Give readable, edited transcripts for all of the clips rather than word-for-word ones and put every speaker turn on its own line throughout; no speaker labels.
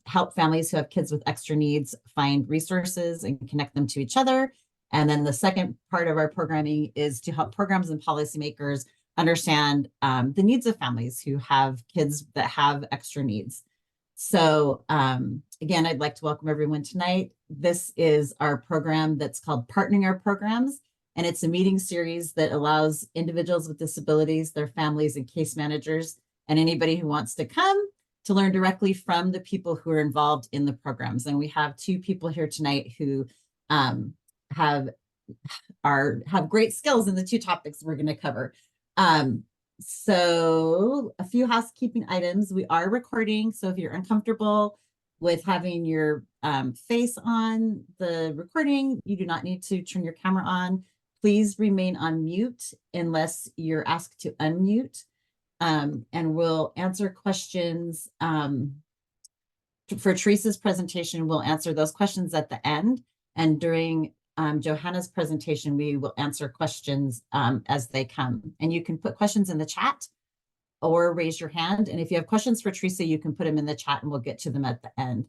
help families who have kids with extra needs find resources and connect them to each other. And then the second part of our programming is to help programs and policymakers understand the needs of families who have kids that have extra needs. So again, I'd like to welcome everyone tonight. This is our program that's called Partnering Our Programs, and it's a meeting series that allows individuals with disabilities, their families, and case managers, and anybody who wants to come to learn directly from the people who are involved in the programs. And we have two people here tonight who have great skills in the two topics we're going to cover. So a few housekeeping items. We are recording, so if you're uncomfortable with having your face on the recording, you do not need to turn your camera on. Please remain on mute unless you're asked to unmute. And we'll answer questions. For Teresa's presentation, we'll answer those questions at the end. And during Johanna's presentation, we will answer questions as they come. And you can put questions in the chat or raise your hand. And if you have questions for Teresa, you can put them in the chat and we'll get to them at the end.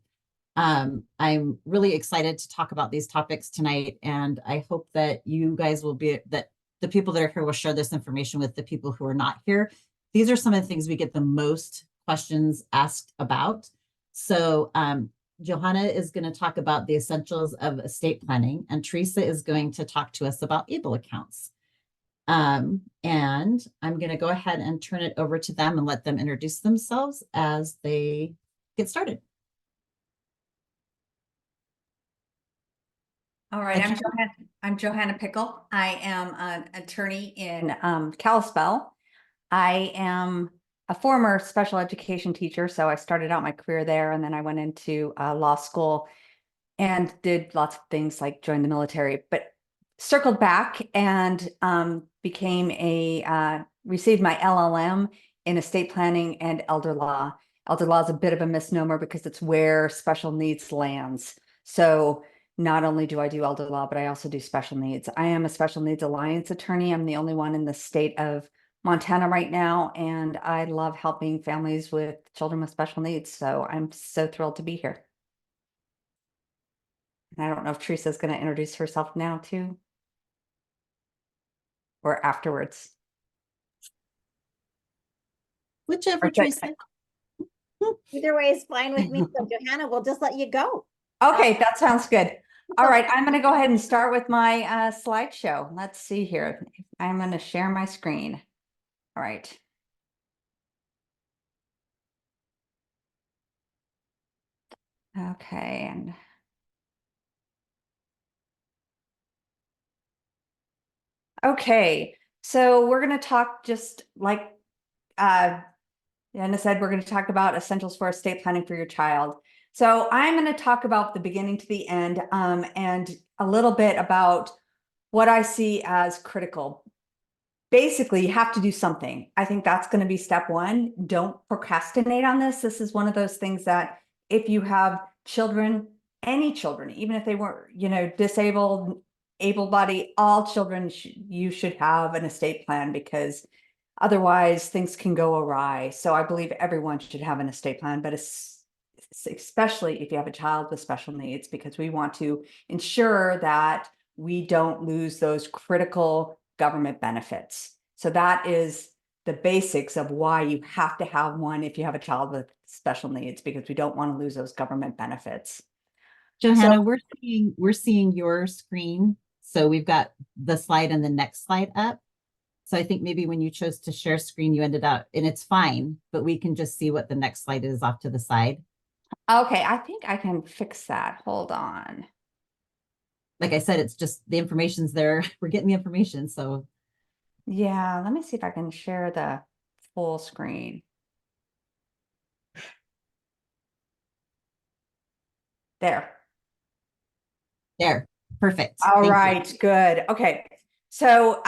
I'm really excited to talk about these topics tonight. And I hope that you guys will that the people that are here will share this information with the people who are not here. These are some of the things we get the most questions asked about. So Johanna is going to talk about the essentials of estate planning, and Teresa is going to talk to us about ABLE accounts. And I'm going to go ahead and turn it over to them and let them introduce themselves as they get started.
All right, I'm Johanna Pickel. I am an attorney in Kalispell. I am a former special education teacher, so I started out my career there, and then I went into law school and did lots of things like join the military, but circled back and received my LLM in estate planning and elder law. Elder law is a bit of a misnomer because it's where special needs lands. So not only do I do elder law, but I also do special needs. I am a special needs alliance attorney. I'm the only one in the state of Montana right now, and I love helping families with children with special needs. So I'm so thrilled to be here. And I don't know if Teresa's going to introduce herself now too, or afterwards.
Whichever, Teresa.
Either way is fine with me. So Johanna, we'll just let you go.
Okay, that sounds good. All right, I'm going to go ahead and start with my slideshow. Let's see here. I'm going to share my screen. All right. Okay, and okay, so we're going to talk just like Johanna said, we're going to talk about essentials for estate planning for your child. So I'm going to talk about the beginning to the end and a little bit about what I see as critical. Basically, you have to do something. I think that's going to be step one. Don't procrastinate on this. This is one of those things that if you have children, any children, even if they weren't, disabled, able-bodied, all children, you should have an estate plan because otherwise things can go awry. So I believe everyone should have an estate plan, but especially if you have a child with special needs, because we want to ensure that we don't lose those critical government benefits. So that is the basics of why you have to have one if you have a child with special needs, because we don't want to lose those government benefits.
Johanna, we're seeing your screen. So we've got the slide and the next slide up. So I think maybe when you chose to share screen, you ended up, and it's fine, but we can just see what the next slide is off to the side.
Okay, I think I can fix that. Hold on.
Like I said, it's just the information's there. We're getting the information. So
yeah, let me see if I can share the full screen. There.
Perfect.
All right, good. Okay. So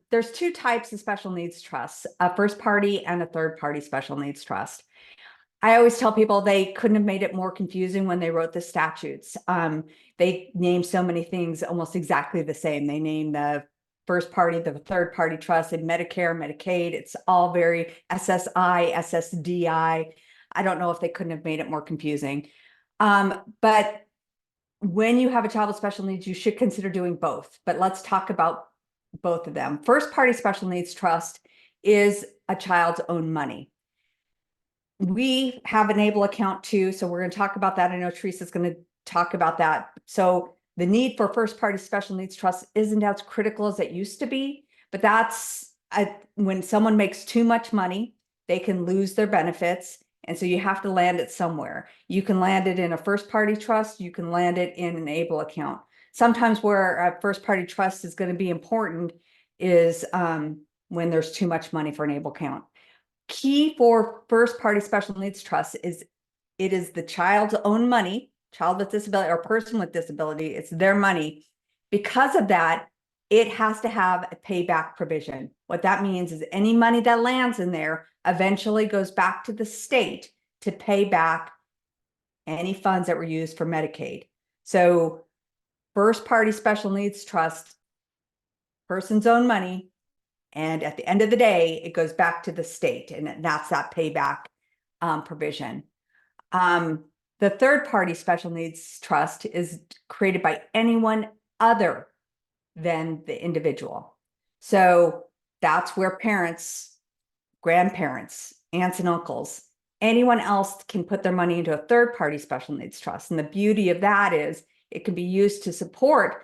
there's two types of special needs trusts, a first party and a third party special needs trust. I always tell people they couldn't have made it more confusing when they wrote the statutes. They named so many things almost exactly the same. They named the first party, the third party trust, and Medicare, Medicaid. It's all very SSI, SSDI. I don't know if they couldn't have made it more confusing. But when you have a child with special needs, you should consider doing both. But let's talk about both of them. First party special needs trust is a child's own money. We have an ABLE account too, so we're going to talk about that. I know Teresa's going to talk about that. So the need for first party special needs trust isn't as critical as it used to be, but that's when someone makes too much money, they can lose their benefits. And so you have to land it somewhere. You can land it in a first party trust. You can land it in an ABLE account. Sometimes where a first party trust is going to be important is when there's too much money for an ABLE account. Key for first party special needs trust is it is the child's own money, child with disability or person with disability, it's their money. Because of that, it has to have a payback provision. What that means is any money that lands in there eventually goes back to the state to pay back any funds that were used for Medicaid. So first party special needs trust, person's own money, and at the end of the day, it goes back to the state, and that's that payback provision. The third party special needs trust is created by anyone other than the individual. So that's where parents, grandparents, aunts and uncles, anyone else can put their money into a third party special needs trust. And the beauty of that is it can be used to support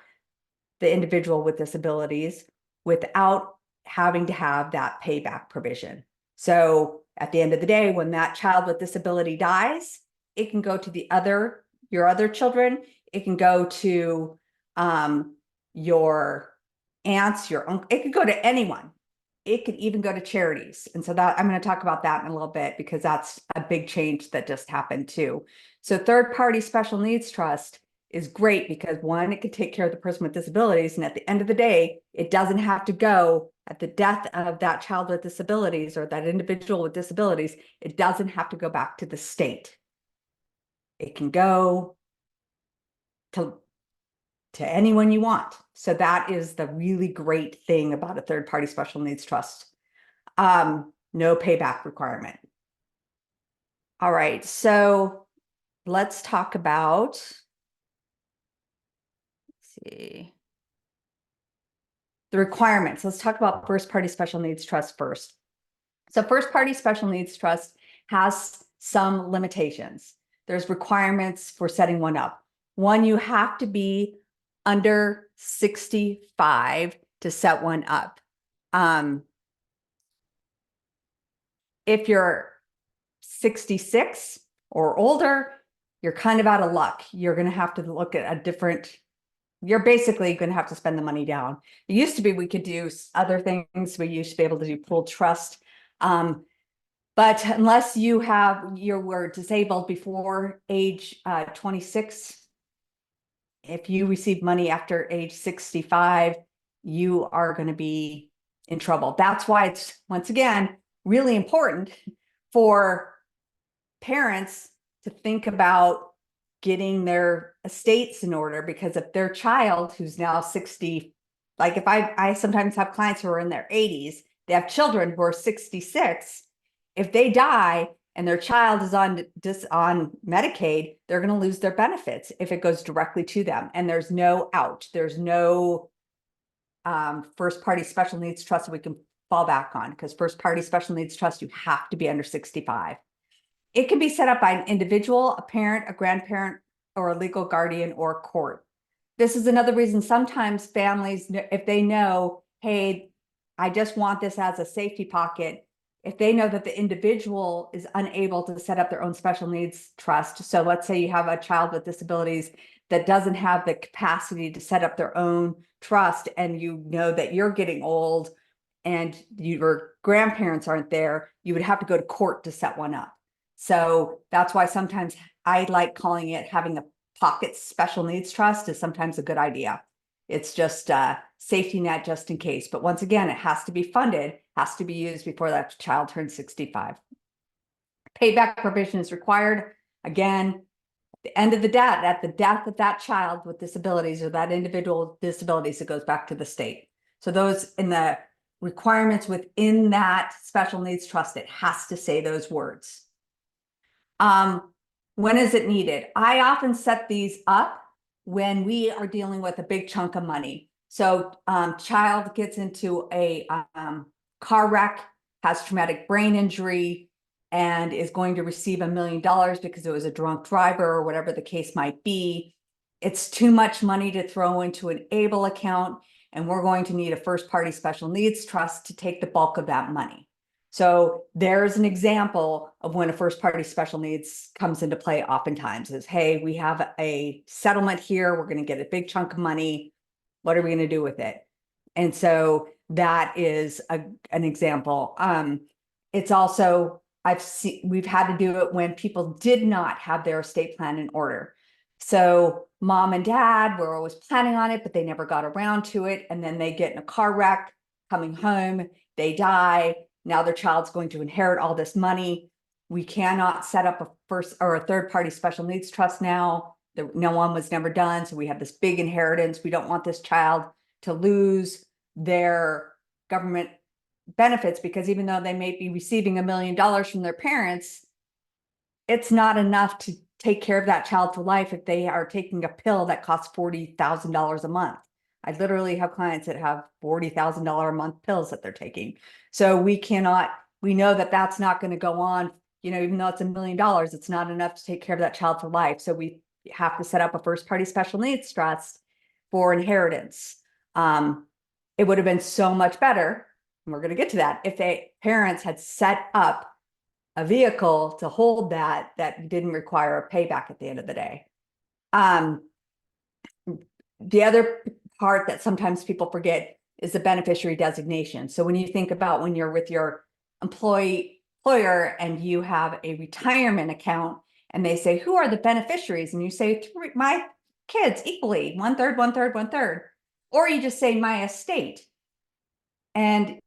the individual with disabilities without having to have that payback provision. So at the end of the day, when that child with disability dies, it can go to your other children. It can go to your aunts, your uncle. It could go to anyone. It could even go to charities. And so that I'm going to talk about that in a little bit because that's a big change that just happened too. So third party special needs trust is great because one, it can take care of the person with disabilities. And at the end of the day, it doesn't have to go at the death of that child with disabilities or that individual with disabilities. It doesn't have to go back to the state. It can go to anyone you want. So that is the really great thing about a third party special needs trust. No payback requirement. All right, so let's talk about, see, the requirements. Let's talk about first party special needs trust first. So first party special needs trust has some limitations. There's requirements for setting one up. One, you have to be under 65 to set one up. If you're 66 or older, you're kind of out of luck. You're going to have to look at a different, you're basically going to have to spend the money down. It used to be we could do other things. We used to be able to do pooled trust. But unless you were disabled before age 26, if you receive money after age 65, you are going to be in trouble. That's why it's, once again, really important for parents to think about getting their estates in order, because if their child who's now 60, like if I sometimes have clients who are in their 80s, they have children who are 66. If they die and their child is on Medicaid, they're going to lose their benefits if it goes directly to them. And there's no out. There's no first party special needs trust that we can fall back on, because first party special needs trust, you have to be under 65. It can be set up by an individual, a parent, a grandparent, or a legal guardian or court. This is another reason sometimes families, if they know, hey, I just want this as a safety pocket, if they know that the individual is unable to set up their own special needs trust. So let's say you have a child with disabilities that doesn't have the capacity to set up their own trust, and you know that you're getting old and your grandparents aren't there, you would have to go to court to set one up. So that's why sometimes I like calling it having a pocket special needs trust is sometimes a good idea. It's just a safety net just in case. But once again, it has to be funded, has to be used before that child turns 65. Payback provision is required. Again, at the end of the debt, at the death of that child with disabilities or that individual with disabilities, it goes back to the state. So those in the requirements within that special needs trust, it has to say those words. When is it needed? I often set these up when we are dealing with a big chunk of money. So child gets into a car wreck, has traumatic brain injury, and is going to receive $1 million because it was a drunk driver or whatever the case might be. It's too much money to throw into an ABLE account, and we're going to need a first party special needs trust to take the bulk of that money. So there's an example of when a first party special needs comes into play oftentimes is, hey, we have a settlement here. We're going to get a big chunk of money. What are we going to do with it? And so that is an example. It's also, we've had to do it when people did not have their estate plan in order. So mom and dad were always planning on it, but they never got around to it. And then they get in a car wreck coming home, they die. Now their child's going to inherit all this money. We cannot set up a first or a third party special needs trust now. No one was never done. So we have this big inheritance. We don't want this child to lose their government benefits, because even though they may be receiving $1 million from their parents, it's not enough to take care of that child for life if they are taking a pill that costs $40,000 a month. I literally have clients that have $40,000 a month pills that they're taking. So we know that that's not going to go on, even though it's $1 million, it's not enough to take care of that child for life. So we have to set up a first party special needs trust for inheritance. It would have been so much better, and we're going to get to that, if parents had set up a vehicle to hold that didn't require a payback at the end of the day. The other part that sometimes people forget is the beneficiary designation. So when you think about when you're with your employer and you have a retirement account and they say, who are the beneficiaries? And you say, my kids equally, 1/3, 1/3, 1/3, or you just say my estate. And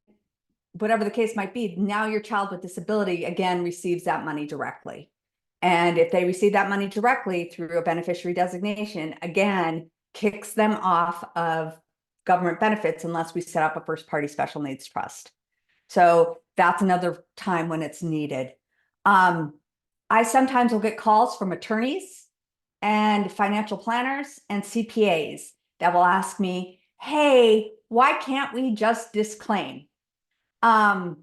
whatever the case might be, now your child with disability, again, receives that money directly. And if they receive that money directly through a beneficiary designation, again, kicks them off of government benefits unless we set up a first party special needs trust. So that's another time when it's needed. I sometimes will get calls from attorneys and financial planners and CPAs that will ask me, hey, why can't we just disclaim? And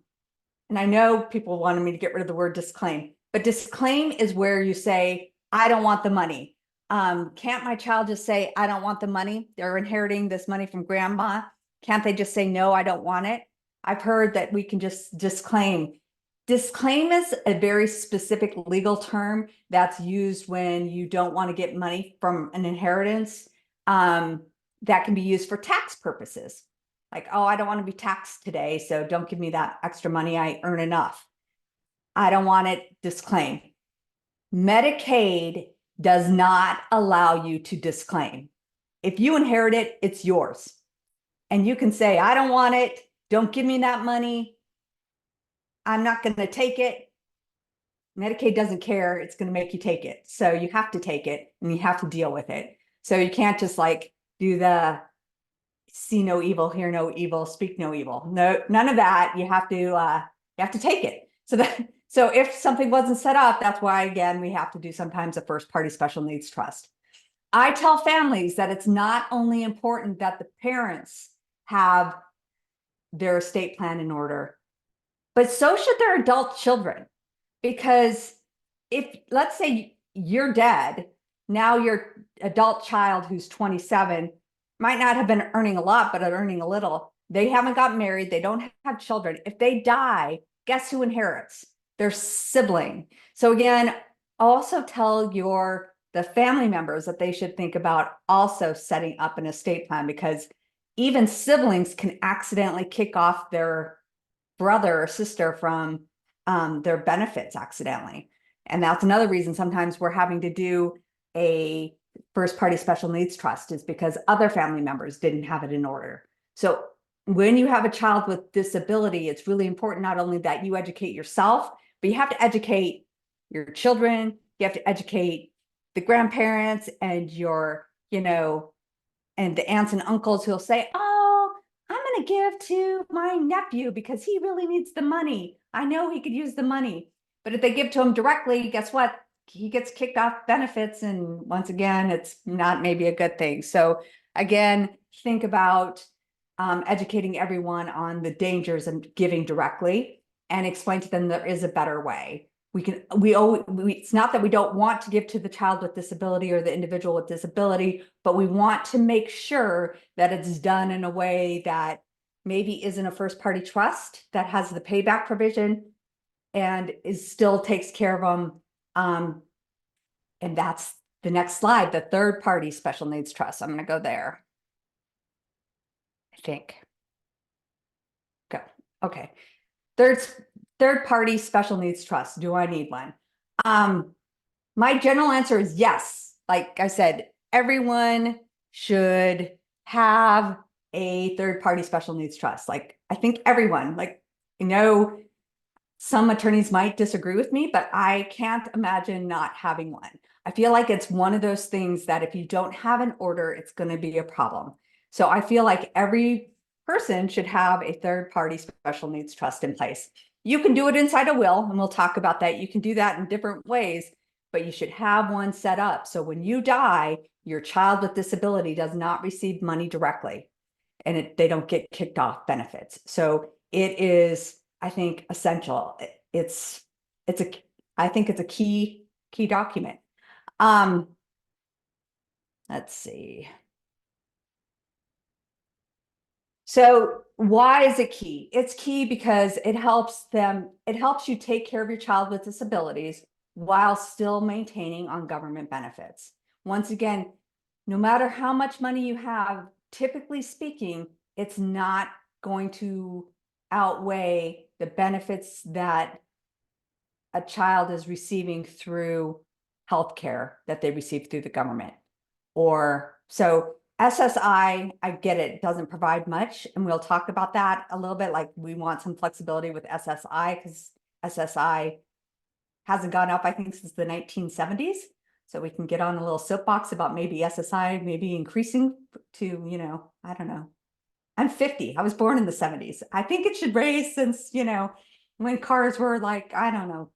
I know people wanted me to get rid of the word disclaim, but disclaim is where you say, I don't want the money. Can't my child just say, I don't want the money? They're inheriting this money from grandma. Can't they just say, no, I don't want it? I've heard that we can just disclaim. Disclaim is a very specific legal term that's used when you don't want to get money from an inheritance. That can be used for tax purposes. Like, oh, I don't want to be taxed today, so don't give me that extra money. I earn enough. I don't want it, disclaim. Medicaid does not allow you to disclaim. If you inherit it, it's yours. And you can say, I don't want it. Don't give me that money. I'm not going to take it. Medicaid doesn't care. It's going to make you take it. So you have to take it and you have to deal with it. So you can't just like do the see no evil, hear no evil, speak no evil. No, none of that. You have to take it. So if something wasn't set up, that's why, again, we have to do sometimes a first party special needs trust. I tell families that it's not only important that the parents have their estate plan in order, but so should their adult children. Because if, let's say you're dead, now your adult child who's 27 might not have been earning a lot, but earning a little. They haven't got married. They don't have children. If they die, guess who inherits? Their sibling. So again, also tell the family members that they should think about also setting up an estate plan, because even siblings can accidentally kick off their brother or sister from their benefits accidentally. And that's another reason sometimes we're having to do a first party special needs trust, is because other family members didn't have it in order. So when you have a child with disability, it's really important not only that you educate yourself, but you have to educate your children. You have to educate the grandparents and and the aunts and uncles who'll say, oh, I'm going to give to my nephew because he really needs the money. I know he could use the money. But if they give to him directly, guess what? He gets kicked off benefits. And once again, it's not maybe a good thing. So again, think about educating everyone on the dangers of giving directly and explain to them there is a better way. It's not that we don't want to give to the child with disability or the individual with disability, but we want to make sure that it's done in a way that maybe isn't a first party trust that has the payback provision and still takes care of them. And that's the next slide, the third party special needs trust. I'm going to go there. I think. Go. Okay. Third party special needs trust. Do I need one? My general answer is yes. Like I said, everyone should have a third party special needs trust. Like I think everyone, like, some attorneys might disagree with me, but I can't imagine not having one. I feel like it's one of those things that if you don't have an order, it's going to be a problem. So I feel like every person should have a third party special needs trust in place. You can do it inside a will, and we'll talk about that. You can do that in different ways, but you should have one set up. So when you die, your child with disability does not receive money directly, and they don't get kicked off benefits. So it is, I think, essential. I think it's a key document. Let's see. So why is it key? It's key because it helps you take care of your child with disabilities while still maintaining on government benefits. Once again, no matter how much money you have, typically speaking, it's not going to outweigh the benefits that a child is receiving through healthcare that they receive through the government. So SSI, I get it, doesn't provide much, and we'll talk about that a little bit. Like we want some flexibility with SSI because SSI hasn't gone up, I think, since the 1970s. So we can get on a little soapbox about maybe SSI maybe increasing to, I don't know. I'm 50. I was born in the 70s. I think it should raise since, when cars were like, I don't know,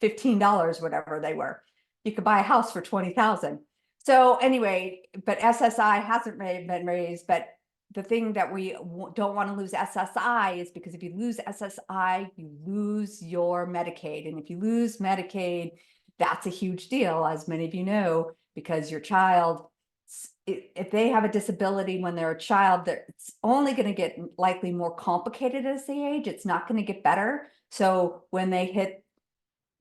$15, whatever they were. You could buy a house for 20,000. So anyway, but SSI hasn't been raised. But the thing that we don't want to lose SSI is because if you lose SSI, you lose your Medicaid. And if you lose Medicaid, that's a huge deal, as many of you know, because your child, if they have a disability when they're a child, it's only going to get likely more complicated as they age. It's not going to get better. So when they hit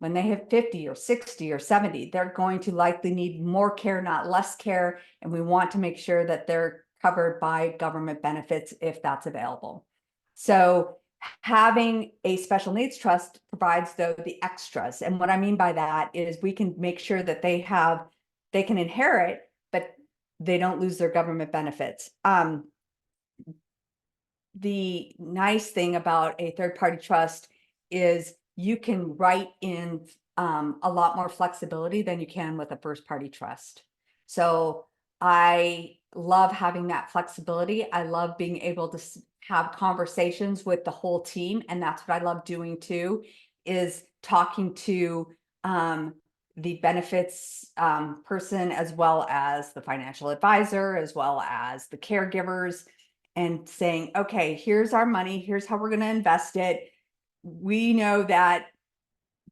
50 or 60 or 70, they're going to likely need more care, not less care. And we want to make sure that they're covered by government benefits if that's available. So having a special needs trust provides the extras. And what I mean by that is we can make sure that they can inherit, but they don't lose their government benefits. The nice thing about a third-party trust is you can write in a lot more flexibility than you can with a first-party trust. So I love having that flexibility. I love being able to have conversations with the whole team. And that's what I love doing too, is talking to the benefits person, as well as the financial advisor, as well as the caregivers, and saying, okay, here's our money. Here's how we're going to invest it. We know that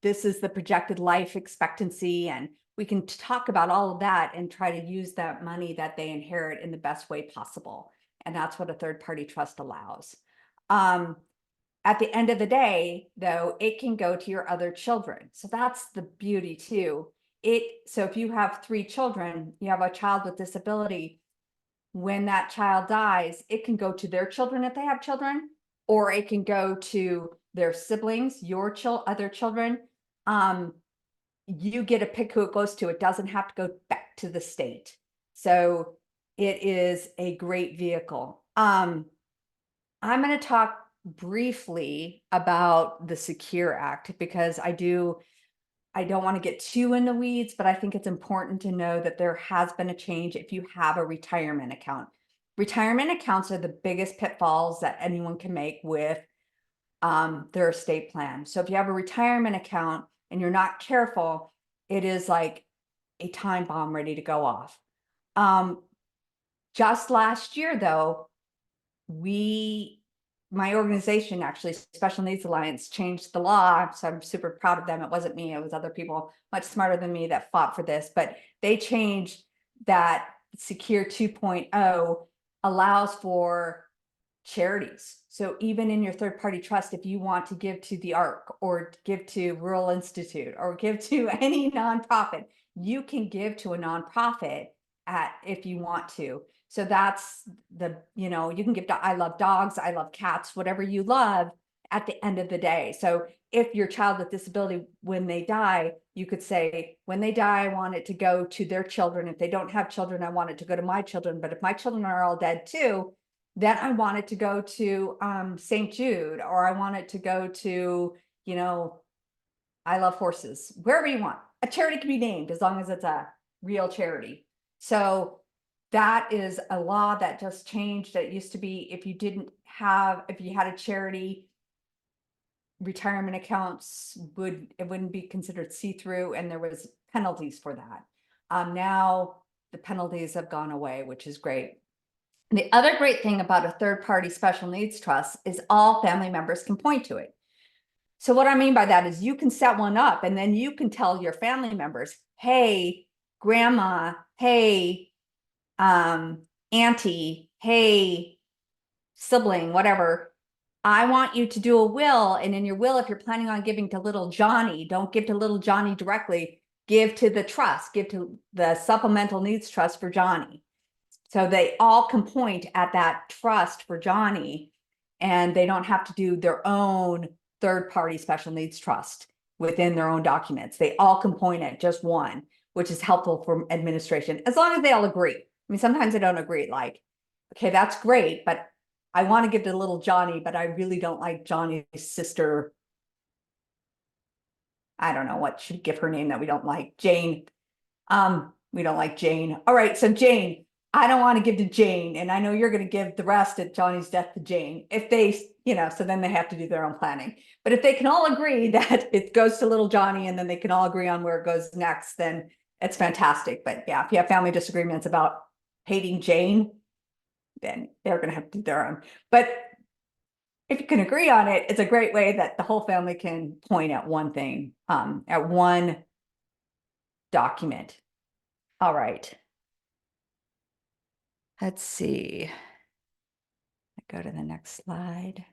this is the projected life expectancy, and we can talk about all of that and try to use that money that they inherit in the best way possible. And that's what a third-party trust allows. At the end of the day, though, it can go to your other children. So that's the beauty too. So if you have 3 children, you have a child with disability, when that child dies, it can go to their children if they have children, or it can go to their siblings, your other children. You get to pick who it goes to. It doesn't have to go back to the state. So it is a great vehicle. I'm going to talk briefly about the Secure Act because I don't want to get too in the weeds, but I think it's important to know that there has been a change if you have a retirement account. Retirement accounts are the biggest pitfalls that anyone can make with their estate plan. So if you have a retirement account, and you're not careful, it is like a time bomb ready to go off. Just last year, though, my organization, actually, Special Needs Alliance, changed the law. So I'm super proud of them. It wasn't me, it was other people much smarter than me that fought for this, but they changed that Secure 2.0 allows for charities. So even in your third-party trust, if you want to give to the ARC or give to Rural Institute or give to any nonprofit, you can give to a nonprofit if you want to. So that's you can give to I love dogs, I love cats, whatever you love at the end of the day. So if your child with disability, when they die, you could say, when they die, I want it to go to their children. If they don't have children, I want it to go to my children. But if my children are all dead too, then I want it to go to St. Jude, or I want it to go to, I love horses, wherever you want. A charity can be named as long as it's a real charity. So that is a law that just changed. It used to be if you had a charity, retirement accounts wouldn't be considered see-through, and there was penalties for that. Now the penalties have gone away, which is great. The other great thing about a third-party special needs trust is all family members can point to it. So what I mean by that is you can set one up and then you can tell your family members, hey, grandma, hey, auntie, hey, sibling, whatever, I want you to do a will. And in your will, if you're planning on giving to little Johnny, don't give to little Johnny directly, give to the trust, give to the supplemental needs trust for Johnny. So they all can point at that trust for Johnny, and they don't have to do their own third-party special needs trust within their own documents. They all can point at just one, which is helpful for administration, as long as they all agree. I mean, sometimes they don't agree, like, okay, that's great, but I want to give to little Johnny, but I really don't like Johnny's sister. I don't know what should give her name that we don't like. Jane. We don't like Jane. All right, so Jane, I don't want to give to Jane, and I know you're going to give the rest at Johnny's death to Jane. If they, so then they have to do their own planning. But if they can all agree that it goes to little Johnny, and then they can all agree on where it goes next, then it's fantastic. But yeah, if you have family disagreements about hating Jane, then they're going to have to do their own. But if you can agree on it, it's a great way that the whole family can point at one thing, at one document. All right. Let's see. Go to the next slide.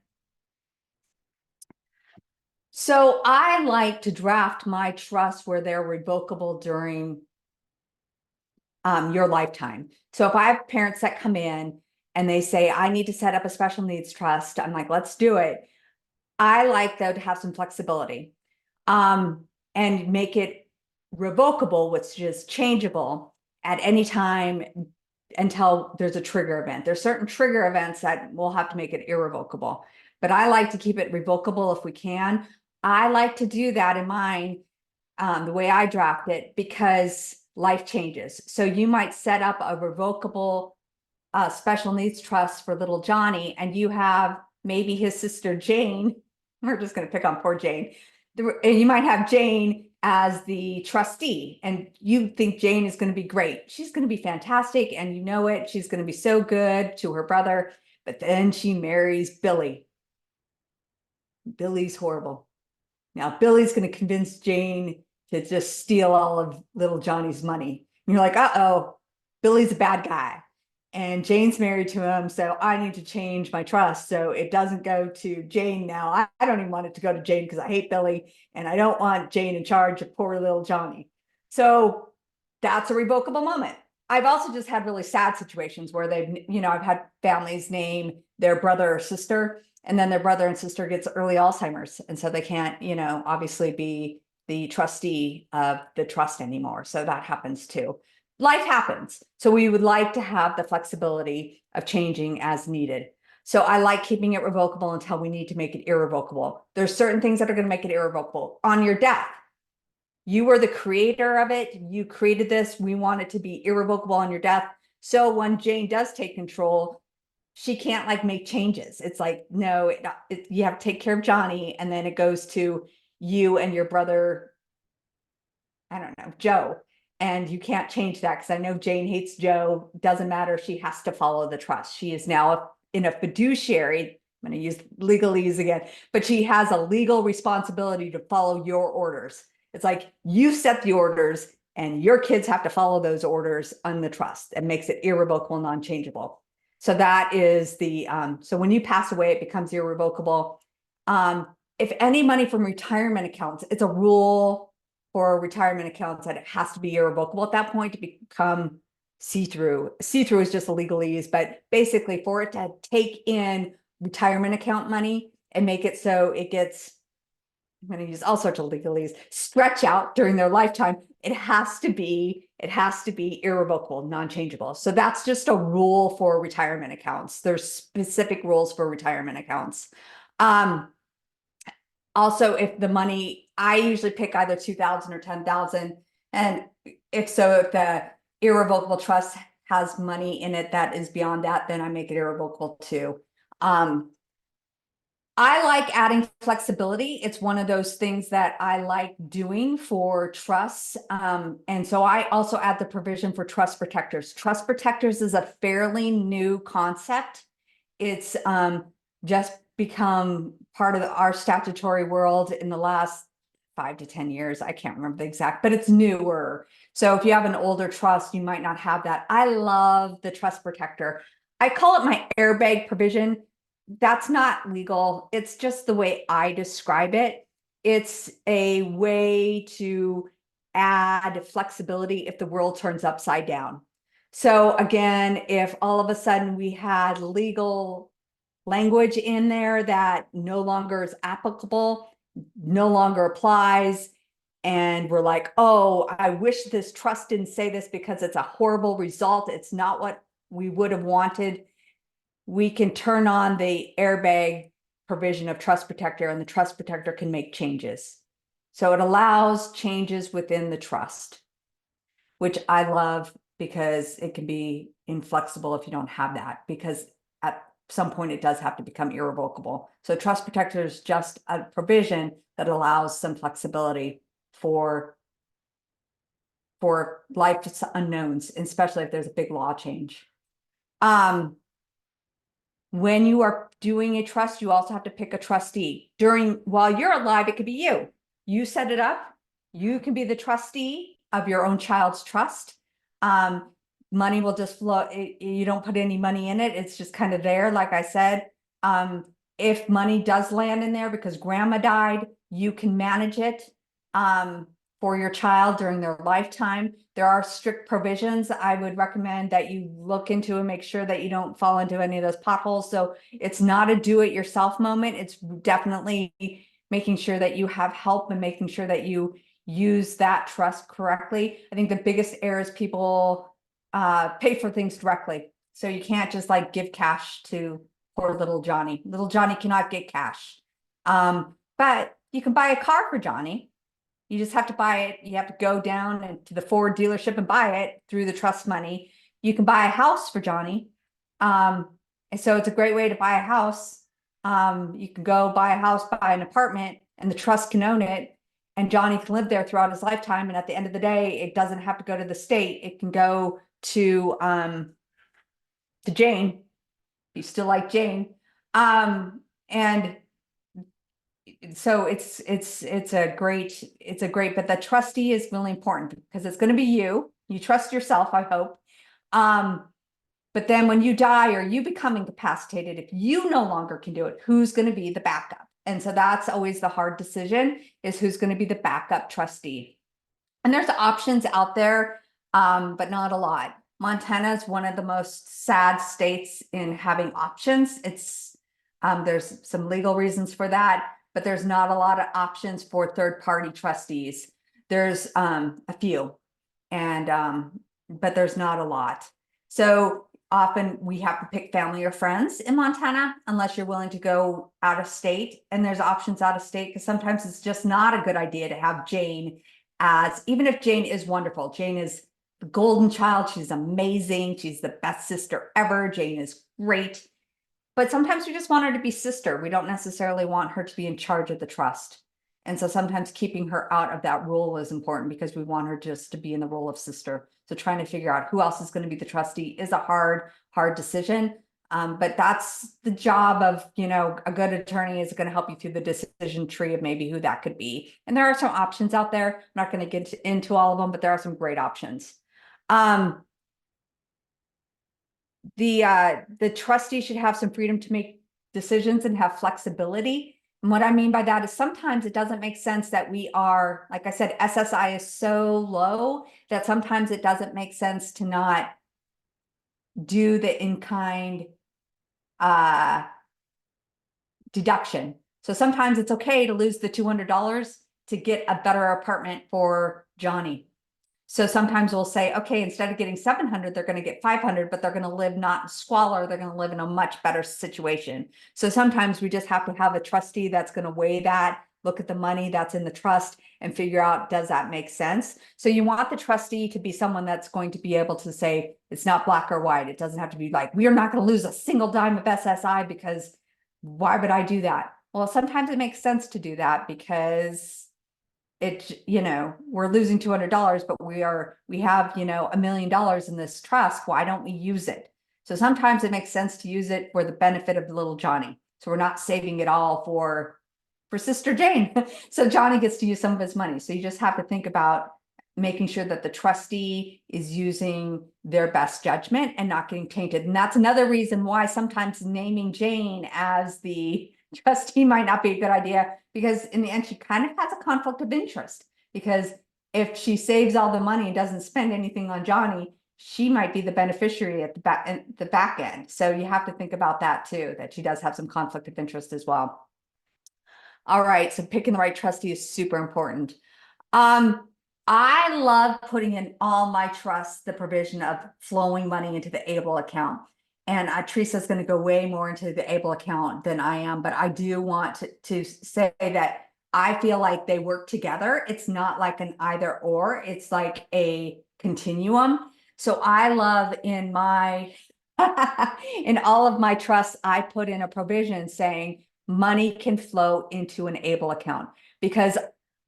So I like to draft my trusts where they're revocable during your lifetime. So if I have parents that come in and they say, I need to set up a special needs trust, I'm like, let's do it. I like, though, to have some flexibility and make it revocable, which is changeable at any time until there's a trigger event. There's certain trigger events that we'll have to make it irrevocable, but I like to keep it revocable if we can. I like to do that in mine, the way I draft it, because life changes. So you might set up a revocable special needs trust for little Johnny, and you have maybe his sister Jane. We're just going to pick on poor Jane. And you might have Jane as the trustee, and you think Jane is going to be great. She's going to be fantastic, and you know it. She's going to be so good to her brother, but then she marries Billy. Billy's horrible. Now, Billy's going to convince Jane to just steal all of little Johnny's money. And you're like, uh-oh, Billy's a bad guy. And Jane's married to him, so I need to change my trust so it doesn't go to Jane now. I don't even want it to go to Jane because I hate Billy, and I don't want Jane in charge of poor little Johnny. So that's a revocable moment. I've also just had really sad situations where I've had families name their brother or sister, and then their brother and sister gets early Alzheimer's, and so they can't, obviously be the trustee of the trust anymore. So that happens too. Life happens. So we would like to have the flexibility of changing as needed. So I like keeping it revocable until we need to make it irrevocable. There's certain things that are going to make it irrevocable. On your death, you were the creator of it. You created this. We want it to be irrevocable on your death. So when Jane does take control, she can't make changes. It's like, no, you have to take care of Johnny, and then it goes to you and your brother I don't know, Joe. And you can't change that because I know Jane hates Joe. Doesn't matter. She has to follow the trust. She is now in a fiduciary. I'm going to use legalese again, but she has a legal responsibility to follow your orders. It's like you set the orders and your kids have to follow those orders on the trust. It makes it irrevocable, non-changeable. So that is the, so when you pass away, it becomes irrevocable. If any money from retirement accounts, it's a rule for retirement accounts that it has to be irrevocable at that point to become see-through. See-through is just a legalese, but basically for it to take in retirement account money and make it so it gets, I'm going to use all sorts of legalese, stretch out during their lifetime, it has to be irrevocable, non-changeable. So that's just a rule for retirement accounts. There's specific rules for retirement accounts. Also, if the money, I usually pick either 2,000 or 10,000. And if the irrevocable trust has money in it that is beyond that, then I make it irrevocable too. I like adding flexibility. It's one of those things that I like doing for trusts. And so I also add the provision for trust protectors. Trust protectors is a fairly new concept. It's just become part of our statutory world in the last 5 to 10 years. I can't remember the exact, but it's newer. So if you have an older trust, you might not have that. I love the trust protector. I call it my airbag provision. That's not legal. It's just the way I describe it. It's a way to add flexibility if the world turns upside down. So again, if all of a sudden we had legal language in there that no longer is applicable, no longer applies, and we're like, oh, I wish this trust didn't say this because it's a horrible result. It's not what we would have wanted. We can turn on the airbag provision of trust protector, and the trust protector can make changes. So it allows changes within the trust, which I love because it can be inflexible if you don't have that, because at some point it does have to become irrevocable. So trust protector is just a provision that allows some flexibility for life's unknowns, especially if there's a big law change. When you are doing a trust, you also have to pick a trustee. While you're alive, it could be you. You set it up. You can be the trustee of your own child's trust. Money will just flow. You don't put any money in it. It's just kind of there. Like I said, if money does land in there because grandma died, you can manage it for your child during their lifetime. There are strict provisions I would recommend that you look into and make sure that you don't fall into any of those potholes. So it's not a do-it-yourself moment. It's definitely making sure that you have help and making sure that you use that trust correctly. I think the biggest error is people pay for things directly. So you can't just like give cash to poor little Johnny. Little Johnny cannot get cash. But you can buy a car for Johnny. You just have to buy it. You have to go down to the Ford dealership and buy it through the trust money. You can buy a house for Johnny. And so it's a great way to buy a house. You can go buy a house, buy an apartment, and the trust can own it. And Johnny can live there throughout his lifetime. And at the end of the day, it doesn't have to go to the state. It can go to Jane. You still like Jane. And so it's a great, but the trustee is really important because it's going to be you. You trust yourself, I hope. But then when you die or you become incapacitated, if you no longer can do it, who's going to be the backup? And so that's always the hard decision, is who's going to be the backup trustee. And there's options out there, but not a lot. Montana is one of the most sad states in having options. There's some legal reasons for that, but there's not a lot of options for third-party trustees. There's a few, but there's not a lot. So often we have to pick family or friends in Montana, unless you're willing to go out of state. And there's options out of state because sometimes it's just not a good idea to have Jane even if Jane is wonderful. Jane is the golden child. She's amazing. She's the best sister ever. Jane is great. But sometimes we just want her to be sister. We don't necessarily want her to be in charge of the trust. And so sometimes keeping her out of that role is important because we want her just to be in the role of sister. So trying to figure out who else is going to be the trustee is a hard decision. But that's the job of, a good attorney is going to help you through the decision tree of maybe who that could be. And there are some options out there. I'm not going to get into all of them, but there are some great options. The trustee should have some freedom to make decisions and have flexibility. And what I mean by that is sometimes it doesn't make sense that we are, like I said, SSI is so low that sometimes it doesn't make sense to not do the in-kind deduction. So sometimes it's okay to lose the $200 to get a better apartment for Johnny. So sometimes we'll say, okay, instead of getting 700, they're going to get 500, but they're going to live not in squalor. They're going to live in a much better situation. So sometimes we just have to have a trustee that's going to weigh that, look at the money that's in the trust and figure out, does that make sense? So you want the trustee to be someone that's going to be able to say, it's not black or white. It doesn't have to be like, we are not going to lose a single dime of SSI because why would I do that? Well, sometimes it makes sense to do that because we're losing $200, but we have, $1 million in this trust. Why don't we use it? So sometimes it makes sense to use it for the benefit of little Johnny. So we're not saving it all for Sister Jane. So Johnny gets to use some of his money. So you just have to think about making sure that the trustee is using their best judgment and not getting tainted. And that's another reason why sometimes naming Jane as the trustee might not be a good idea, because in the end, she kind of has a conflict of interest, because if she saves all the money and doesn't spend anything on Johnny, she might be the beneficiary at the back end. So you have to think about that too, that she does have some conflict of interest as well. All right, so picking the right trustee is super important. I love putting in all my trusts the provision of flowing money into the ABLE account. And Teresa's going to go way more into the ABLE account than I am, but I do want to say that I feel like they work together. It's not like an either or, it's like a continuum. So I love in all of my trusts, I put in a provision saying money can flow into an ABLE account, because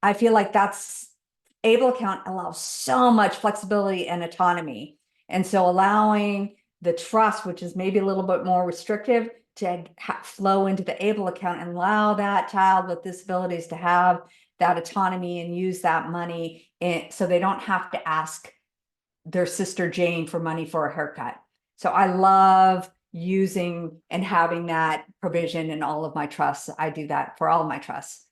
I feel like ABLE account allows so much flexibility and autonomy. And so allowing the trust, which is maybe a little bit more restrictive, to flow into the ABLE account and allow that child with disabilities to have that autonomy and use that money so they don't have to ask their sister Jane for money for a haircut. So I love using and having that provision in all of my trusts. I do that for all of my trusts.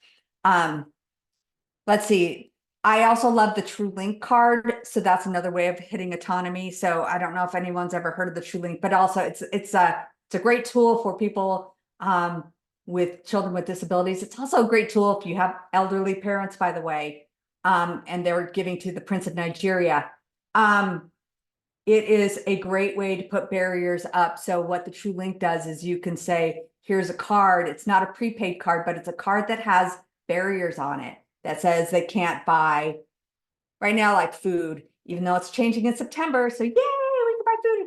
Let's see. I also love the TrueLink card. So that's another way of hitting autonomy. So I don't know if anyone's ever heard of the TrueLink, but also it's a great tool for people with children with disabilities. It's also a great tool if you have elderly parents, by the way, and they're giving to the Prince of Nigeria. It is a great way to put barriers up. So what the TrueLink does is you can say, here's a card. It's not a prepaid card, but it's a card that has barriers on it that says they can't buy right now, like food, even though it's changing in September. So yay, we can buy food.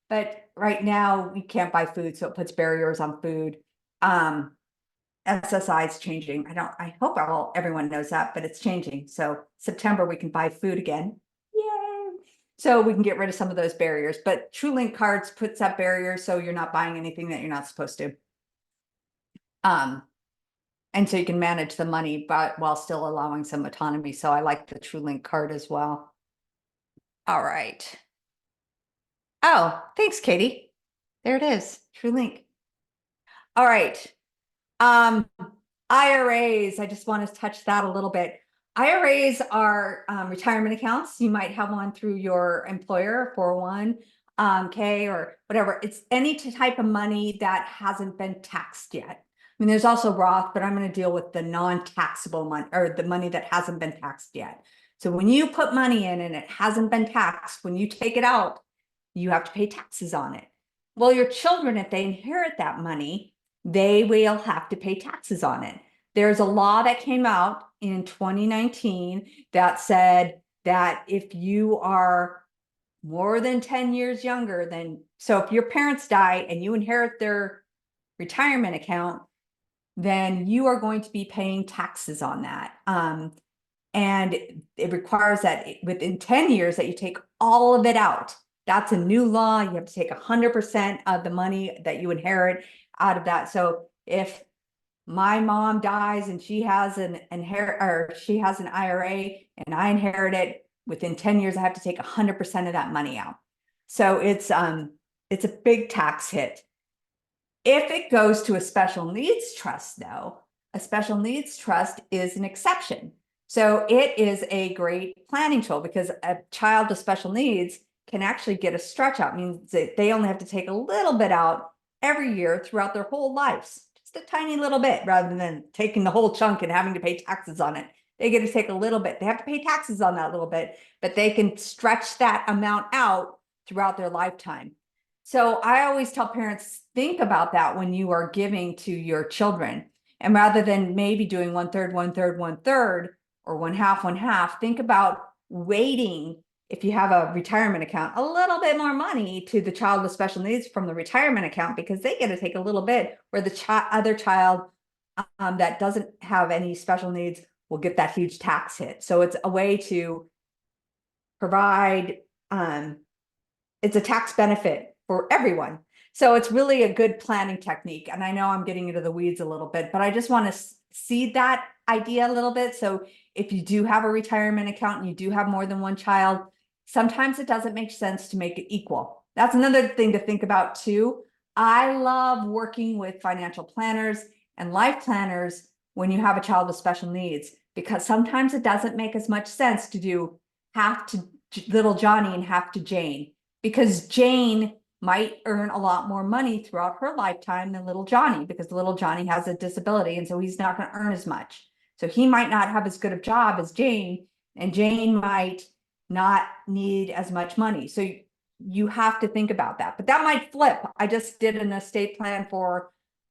But right now we can't buy food. So it puts barriers on food. SSI is changing. I hope everyone knows that, but it's changing. So September we can buy food again. Yay. So we can get rid of some of those barriers, but TrueLink cards puts up barriers. So you're not buying anything that you're not supposed to. And so you can manage the money, but while still allowing some autonomy. So I like the TrueLink card as well. All right. Oh, thanks, Katie. There it is, TrueLink. All right. IRAs, I just want to touch that a little bit. IRAs are retirement accounts. You might have one through your employer, 401k or whatever. It's any type of money that hasn't been taxed yet. I mean, there's also Roth, but I'm going to deal with the non-taxable money, or the money that hasn't been taxed yet. So when you put money in and it hasn't been taxed, when you take it out, you have to pay taxes on it. Well, your children, if they inherit that money, they will have to pay taxes on it. There's a law that came out in 2019 that said that if you are more than 10 years younger than, so if your parents die and you inherit their retirement account, then you are going to be paying taxes on that. And it requires that within 10 years that you take all of it out. That's a new law. You have to take 100% of the money that you inherit out of that. So if my mom dies and she has an IRA and I inherit it, within 10 years, I have to take 100% of that money out. So it's a big tax hit. If it goes to a special needs trust, though, a special needs trust is an exception. So it is a great planning tool because a child with special needs can actually get a stretch out. It means that they only have to take a little bit out every year throughout their whole lives, just a tiny little bit, rather than taking the whole chunk and having to pay taxes on it. They get to take a little bit. They have to pay taxes on that little bit, but they can stretch that amount out throughout their lifetime. So I always tell parents, think about that when you are giving to your children. And rather than maybe doing 1/3, 1/3, 1/3, or 1/2, think about weighting, if you have a retirement account, a little bit more money to the child with special needs from the retirement account, because they get to take a little bit, where the other child that doesn't have any special needs will get that huge tax hit. So it's a way to provide, it's a tax benefit for everyone. So it's really a good planning technique. And I know I'm getting into the weeds a little bit, but I just want to seed that idea a little bit. So if you do have a retirement account and you do have more than one child, sometimes it doesn't make sense to make it equal. That's another thing to think about too. I love working with financial planners and life planners when you have a child with special needs, because sometimes it doesn't make as much sense to do half to little Johnny and half to Jane, because Jane might earn a lot more money throughout her lifetime than little Johnny, because little Johnny has a disability, and so he's not going to earn as much. So he might not have as good a job as Jane, and Jane might not need as much money. So you have to think about that, but that might flip. I just did an estate plan for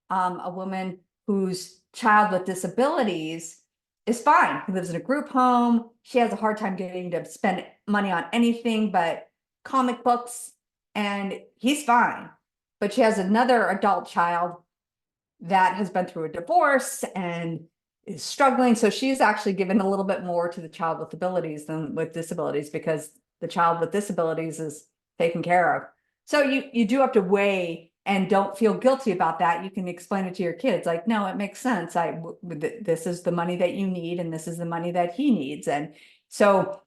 a woman whose child with disabilities is fine. He lives in a group home. She has a hard time getting to spend money on anything but comic books, and he's fine. But she has another adult child that has been through a divorce and is struggling. So she's actually given a little bit more to the child with abilities than with disabilities, because the child with disabilities is taken care of. So you do have to weigh, and don't feel guilty about that. You can explain it to your kids, like, no, it makes sense. This is the money that you need, and this is the money that he needs. And so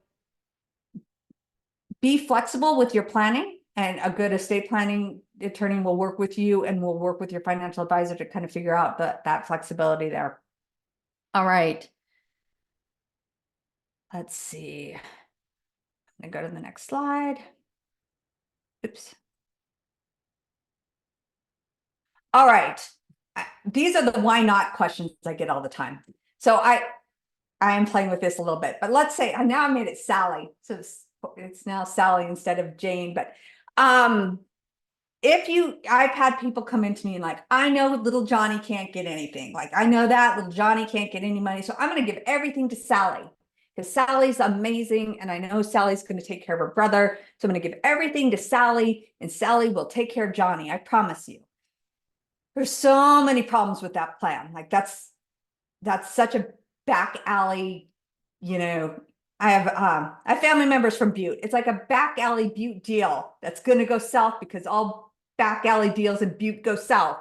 be flexible with your planning, and a good estate planning attorney will work with you and will work with your financial advisor to kind of figure out that flexibility there. All right. Let's see. I'm gonna go to the next slide. Oops. All right. These are the why not questions I get all the time. So I am playing with this a little bit, but let's say I made it Sally. So it's now Sally instead of Jane. But I've had people come into me and like, I know little Johnny can't get anything. Like, I know that little Johnny can't get any money. So I'm going to give everything to Sally, because Sally's amazing. And I know Sally's going to take care of her brother. So I'm going to give everything to Sally, and Sally will take care of Johnny. I promise you. There's so many problems with that plan. Like, that's such a back alley, I have family members from Butte. It's like a back alley Butte deal that's going to go south, because all back alley deals in Butte go south.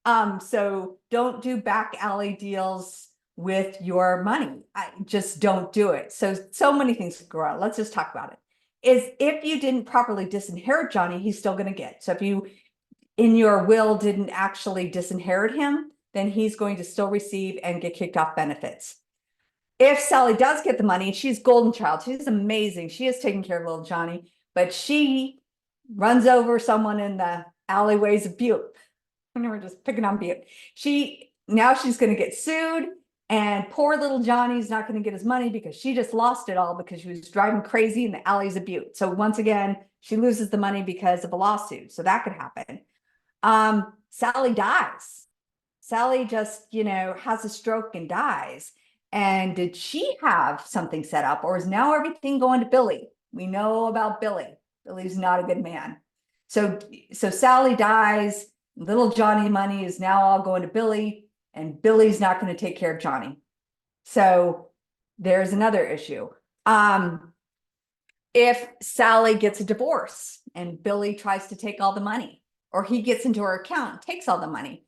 So don't do back alley deals with your money. I just don't do it. So many things could go out. Let's just talk about it. Is if you didn't properly disinherit Johnny, he's still going to get. So if you in your will didn't actually disinherit him, then he's going to still receive and get kicked off benefits. If Sally does get the money, she's golden child. She's amazing. She is taking care of little Johnny, but she runs over someone in the alleyways of Butte. I know we're just picking on Butte. Now she's going to get sued, and poor little Johnny's not going to get his money because she just lost it all because she was driving crazy in the alleys of Butte. So once again, she loses the money because of a lawsuit. So that could happen. Sally dies. Sally just, has a stroke and dies. And did she have something set up, or is now everything going to Billy? We know about Billy. Billy's not a good man. So Sally dies. Little Johnny money is now all going to Billy. and Billy's not going to take care of Johnny. So there's another issue. If Sally gets a divorce and Billy tries to take all the money, or he gets into her account and takes all the money,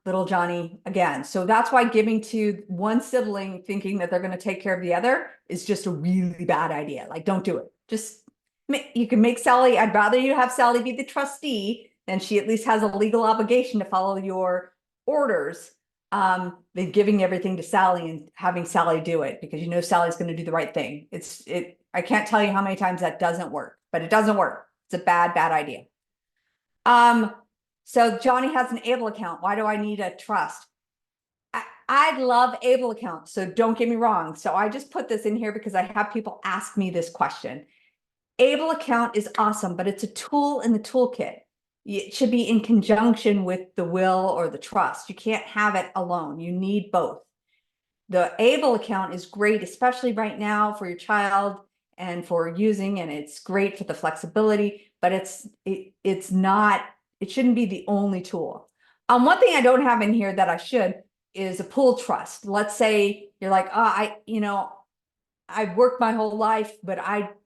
little Johnny again. So that's why giving to one sibling thinking that they're going to take care of the other is just a really bad idea. Like, don't do it. Just you can make Sally, I'd rather you have Sally be the trustee, then she at least has a legal obligation to follow your orders, than giving everything to Sally and having Sally do it, because you know Sally's going to do the right thing. I can't tell you how many times that doesn't work, but it doesn't work. It's a bad idea. So Johnny has an able account. Why do I need a trust? I love able accounts, so don't get me wrong. So I just put this in here because I have people ask me this question. Able account is awesome, but it's a tool in the toolkit. It should be in conjunction with the will or the trust. You can't have it alone. You need both. The able account is great, especially right now for your child and for using, and it's great for the flexibility, but it's not, it shouldn't be the only tool. One thing I don't have in here that I should is a pool trust. Let's say you're like, oh, I've worked my whole life, but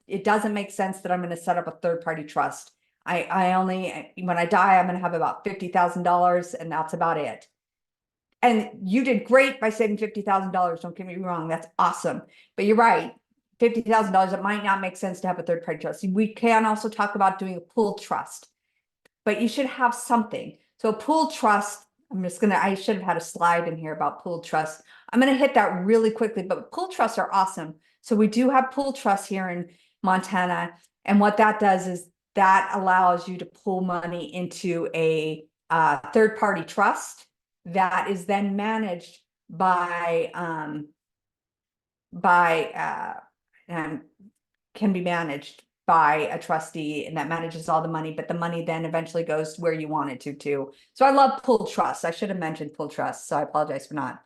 it doesn't make sense that I'm going to set up a third-party trust. I only, when I die, I'm going to have about $50,000 and that's about it. And you did great by saving $50,000. Don't get me wrong. That's awesome. But you're right. $50,000, it might not make sense to have a third-party trust. We can also talk about doing a pool trust, but you should have something. So a pool trust, I should have had a slide in here about pool trust. I'm going to hit that really quickly, but pool trusts are awesome. So we do have pool trusts here in Montana. And what that does is that allows you to pool money into a third-party trust that is then managed by and can be managed by a trustee, and that manages all the money, but the money then eventually goes where you want it to too. So I love pool trusts. I should have mentioned pool trusts, so I apologize for not.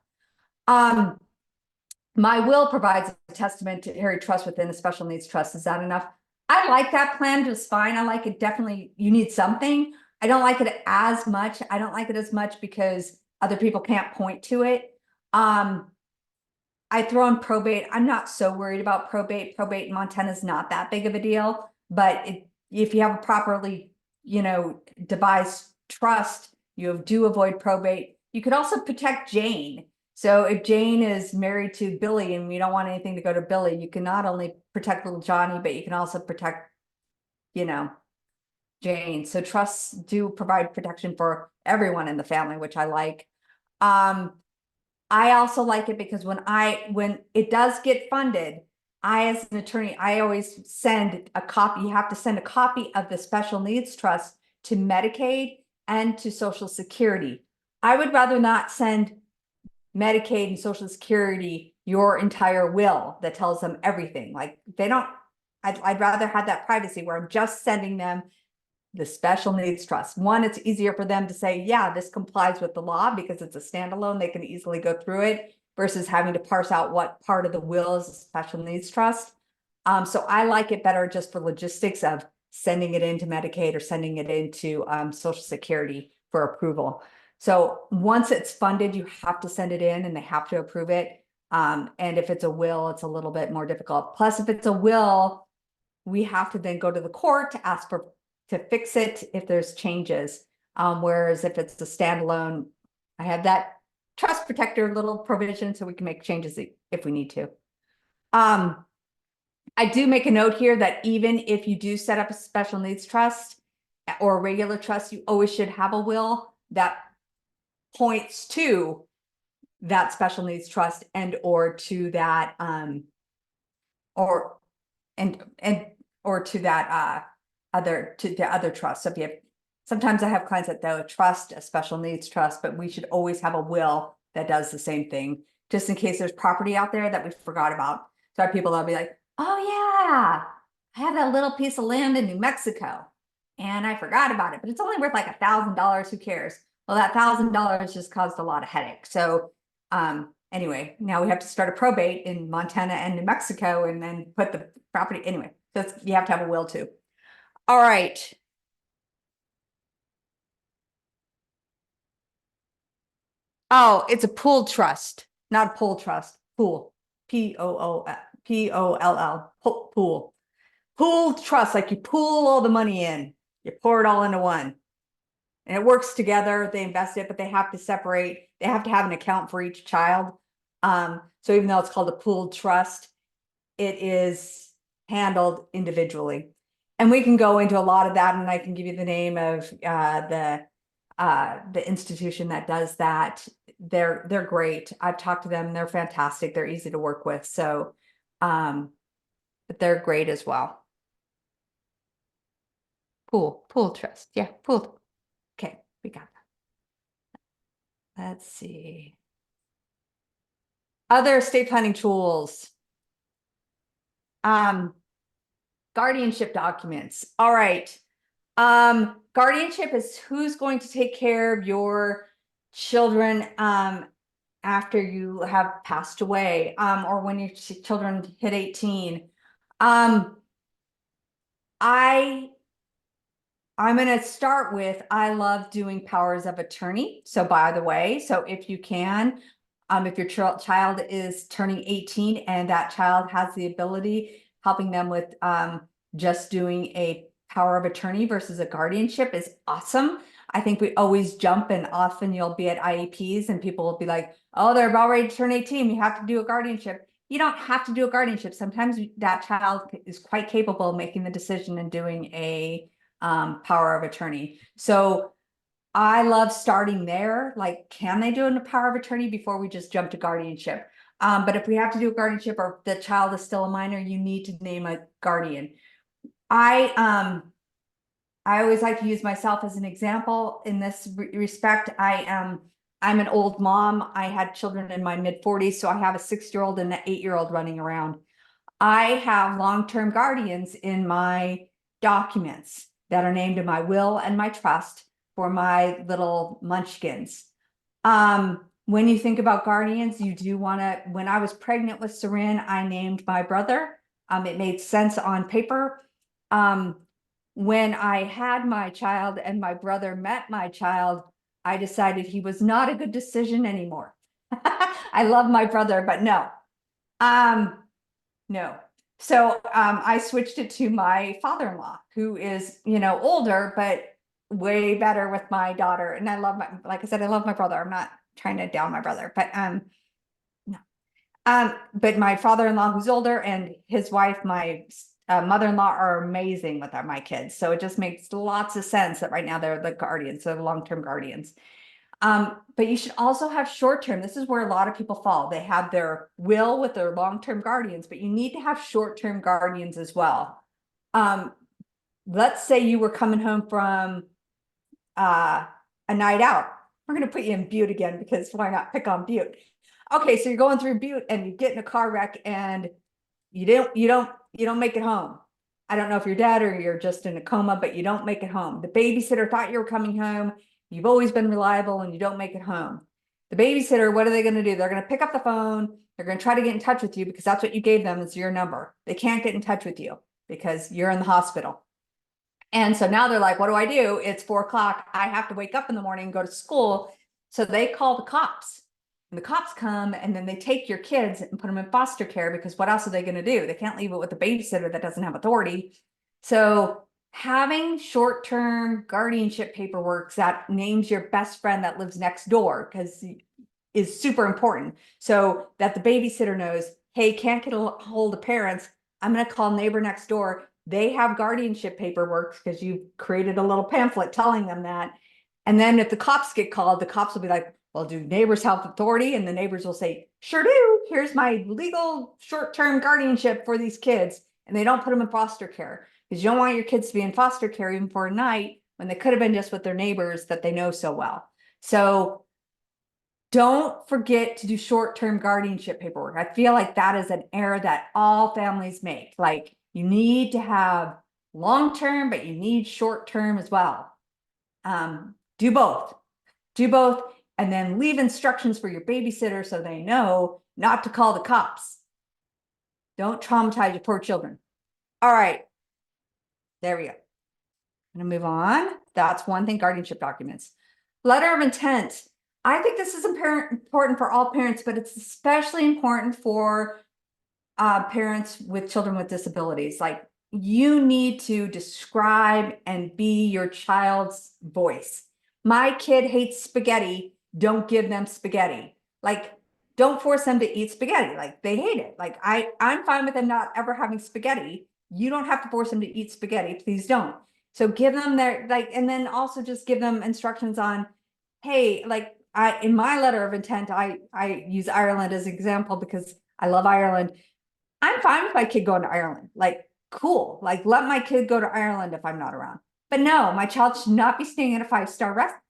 My will provides a testament to inherit trust within a special needs trust. Is that enough? I like that plan just fine. I like it. Definitely, you need something. I don't like it as much. I don't like it as much because other people can't point to it. I throw in probate. I'm not so worried about probate. Probate in Montana is not that big of a deal, but if you have a properly, devised trust, you do avoid probate. You could also protect Jane. So if Jane is married to Billy and we don't want anything to go to Billy, you can not only protect little Johnny, but you can also protect, Jane. So trusts do provide protection for everyone in the family, which I like. I also like it because when it does get funded, as an attorney, I always send a copy. You have to send a copy of the special needs trust to Medicaid and to Social Security. I would rather not send Medicaid and Social Security your entire will that tells them everything. Like I'd rather have that privacy where I'm just sending them the special needs trust. One, it's easier for them to say, yeah, this complies with the law because it's a standalone. They can easily go through it versus having to parse out what part of the will is a special needs trust. So I like it better just for logistics of sending it into Medicaid or sending it into Social Security for approval. So once it's funded, you have to send it in and they have to approve it. And if it's a will, it's a little bit more difficult. Plus, if it's a will, we have to then go to the court to ask to fix it if there's changes. Whereas if it's a standalone, I have that trust protector little provision so we can make changes if we need to. I do make a note here that even if you do set up a special needs trust or a regular trust, you always should have a will that points to that special needs trust and or to that the other trust. So if you have, sometimes I have clients that they'll trust a special needs trust, but we should always have a will that does the same thing, just in case there's property out there that we forgot about. So I have people that'll be like, oh yeah, I have that little piece of land in New Mexico and I forgot about it, but it's only worth like $1,000. Who cares? Well, that $1,000 just caused a lot of headache. So anyway, now we have to start a probate in Montana and New Mexico and then put the property anyway. So you have to have a will too. All right. Oh, it's a pool trust, not a pool trust. Pool. P-O-O-P-O-L-L. Pool. Pool trust, like you pool all the money in. You pour it all into one. And it works together. They invest it, but they have to separate. They have to have an account for each child. So even though it's called a pooled trust, it is handled individually. And we can go into a lot of that, and I can give you the name of the institution that does that. They're great. I've talked to them. They're fantastic. They're easy to work with. So, but they're great as well. Pool trust. Yeah, pool. Okay, we got that. Let's see. Other estate planning tools. Guardianship documents. All right. Guardianship is who's going to take care of your children after you have passed away, or when your children hit 18. I'm going to start with, I love doing powers of attorney. So by the way, so if you can, if your child is turning 18 and that child has the ability, helping them with just doing a power of attorney versus a guardianship is awesome. I think we always jump, and often you'll be at IEPs and people will be like, oh, they're about ready to turn 18. You have to do a guardianship. You don't have to do a guardianship. Sometimes that child is quite capable of making the decision and doing a power of attorney. So I love starting there. Like, can they do a power of attorney before we just jump to guardianship? But if we have to do a guardianship or the child is still a minor, you need to name a guardian. I always like to use myself as an example in this respect. I'm an old mom. I had children in my mid-40s, so I have a 6-year-old and an 8-year-old running around. I have long-term guardians in my documents that are named in my will and my trust for my little munchkins. When you think about guardians, you do want to, when I was pregnant with Sarin, I named my brother. It made sense on paper. When I had my child and my brother met my child, I decided he was not a good decision anymore. I love my brother, but no. No. So I switched it to my father-in-law, who is, older, but way better with my daughter. And I love like I said, I love my brother. I'm not trying to down my brother, but no. But my father-in-law, who's older, and his wife, my mother-in-law, are amazing with my kids. So it just makes lots of sense that right now they're the guardians, so the long-term guardians. But you should also have short-term. This is where a lot of people fall. They have their will with their long-term guardians, but you need to have short-term guardians as well. Let's say you were coming home from a night out. We're going to put you in Butte again, because why not pick on Butte? Okay, so you're going through Butte and you get in a car wreck and you don't make it home. I don't know if you're dead or you're just in a coma, but you don't make it home. The babysitter thought you were coming home. You've always been reliable and you don't make it home. The babysitter, what are they going to do? They're going to pick up the phone. They're going to try to get in touch with you because that's what you gave them, is your number. They can't get in touch with you because you're in the hospital. And so now they're like, what do I do? It's 4 o'clock. I have to wake up in the morning and go to school. So they call the cops. And the cops come and then they take your kids and put them in foster care, because what else are they going to do? They can't leave it with a babysitter that doesn't have authority. So having short-term guardianship paperwork that names your best friend that lives next door, because is super important. So that the babysitter knows, hey, can't get a hold of parents, I'm going to call neighbor next door. They have guardianship paperwork because you created a little pamphlet telling them that. And then if the cops get called, the cops will be like, well, do neighbors have authority? And the neighbors will say, sure do. Here's my legal short-term guardianship for these kids. And they don't put them in foster care, because you don't want your kids to be in foster care even for a night when they could have been just with their neighbors that they know so well. So don't forget to do short-term guardianship paperwork. I feel like that is an error that all families make. Like, you need to have long-term, but you need short-term as well. Do both. Do both. And then leave instructions for your babysitter so they know not to call the cops. Don't traumatize your poor children. All right. There we go. I'm going to move on. That's one thing, guardianship documents. Letter of intent. I think this is important for all parents, but it's especially important for parents with children with disabilities. Like, you need to describe and be your child's voice. My kid hates spaghetti. Don't give them spaghetti. Like, don't force them to eat spaghetti. Like, they hate it. Like, I'm fine with them not ever having spaghetti. You don't have to force them to eat spaghetti. Please don't. So give them their, like, and then also just give them instructions on, hey, like, in my letter of intent, I use Ireland as an example because I love Ireland. I'm fine with my kid going to Ireland. Like, cool. Like, let my kid go to Ireland if I'm not around. But no, my child should not be staying at a 5-star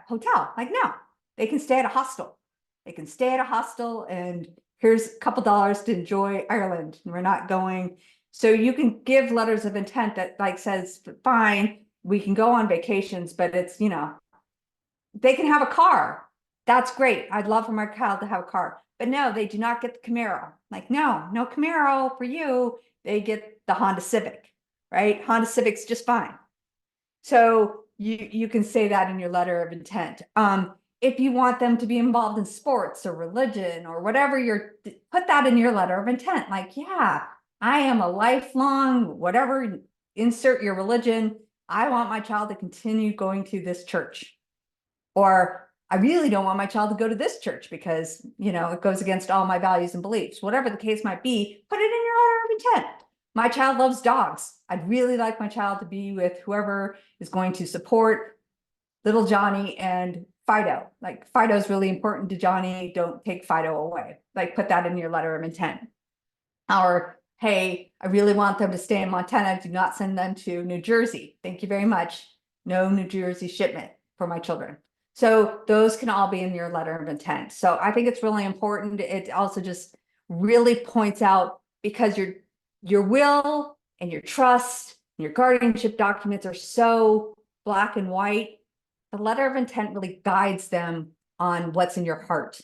hotel. Like, no, they can stay at a hostel. They can stay at a hostel, and here's a couple dollars to enjoy Ireland. We're not going. So you can give letters of intent that like says, fine, we can go on vacations, but it's, they can have a car. That's great. I'd love for my child to have a car. But no, they do not get the Camaro. Like, no Camaro for you. They get the Honda Civic, right? Honda Civic's just fine. So you can say that in your letter of intent. If you want them to be involved in sports or religion or whatever, put that in your letter of intent. Like, yeah, I am a lifelong, whatever, insert your religion. I want my child to continue going to this church. Or I really don't want my child to go to this church because, it goes against all my values and beliefs. Whatever the case might be, put it in your letter of intent. My child loves dogs. I'd really like my child to be with whoever is going to support little Johnny and Fido. Like, Fido is really important to Johnny. Don't take Fido away. Like, put that in your letter of intent. Or, hey, I really want them to stay in Montana. Do not send them to New Jersey. Thank you very much. No New Jersey shipment for my children. So those can all be in your letter of intent. So I think it's really important. It also just really points out, because your will and your trust and your guardianship documents are so black and white. The letter of intent really guides them on what's in your heart.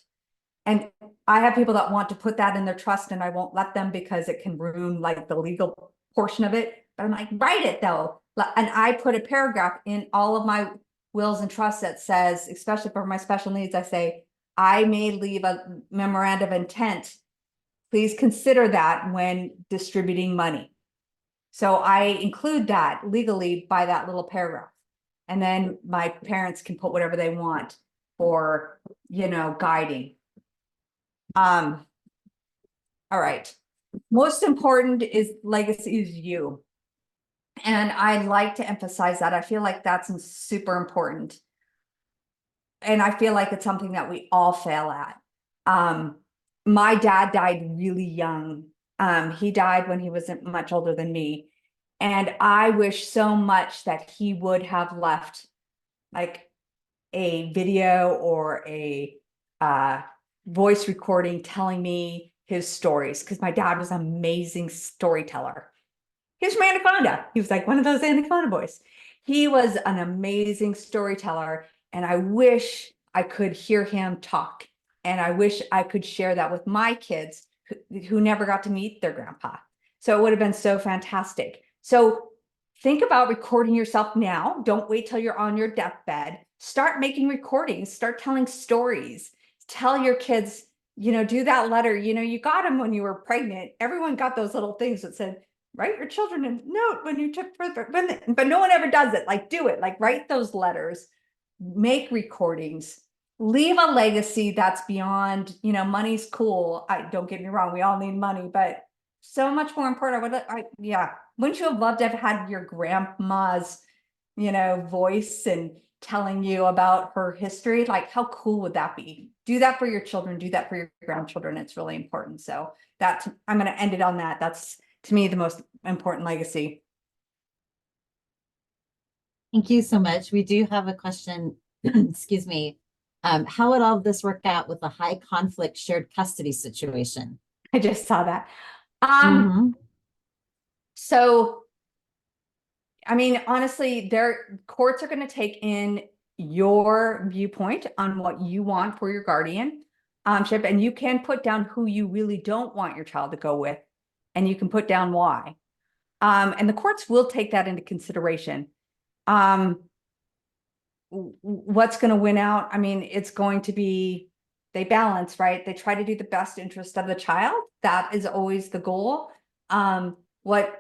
And I have people that want to put that in their trust, and I won't let them because it can ruin like the legal portion of it. But I'm like, write it though. And I put a paragraph in all of my wills and trusts that says, especially for my special needs, I say, I may leave a memorandum of intent. Please consider that when distributing money. So I include that legally by that little paragraph. And then my parents can put whatever they want for, guiding. All right. Most important is legacy is you. And I like to emphasize that. I feel like that's super important. And I feel like it's something that we all fail at. My dad died really young. He died when he wasn't much older than me. And I wish so much that he would have left like a video or a voice recording telling me his stories, because my dad was an amazing storyteller. He was from Anaconda. He was like one of those Anaconda boys. He was an amazing storyteller, and I wish I could hear him talk. And I wish I could share that with my kids who never got to meet their grandpa. So it would have been so fantastic. So think about recording yourself now. Don't wait till you're on your deathbed. Start making recordings. Start telling stories. Tell your kids, do that letter. You got them when you were pregnant. Everyone got those little things that said, write your children a note when you took birth, but no one ever does it. Like, do it. Like, write those letters, make recordings, leave a legacy that's beyond, money's cool. Don't get me wrong. We all need money, but so much more important. Wouldn't you have loved to have had your grandma's, voice and telling you about her history? Like, how cool would that be? Do that for your children, do that for your grandchildren. It's really important. So I'm going to end it on that. That's, to me, the most important legacy.
Thank you so much. We do have a question, excuse me. How would all of this work out with a high conflict shared custody situation?
I just saw that.
Mhm.
So, I mean, honestly, their courts are going to take in your viewpoint on what you want for your guardianship, and you can put down who you really don't want your child to go with, and you can put down why. And the courts will take that into consideration. what's going to win out? I mean, it's going to be, they balance, right? They try to do the best interest of the child. That is always the goal. What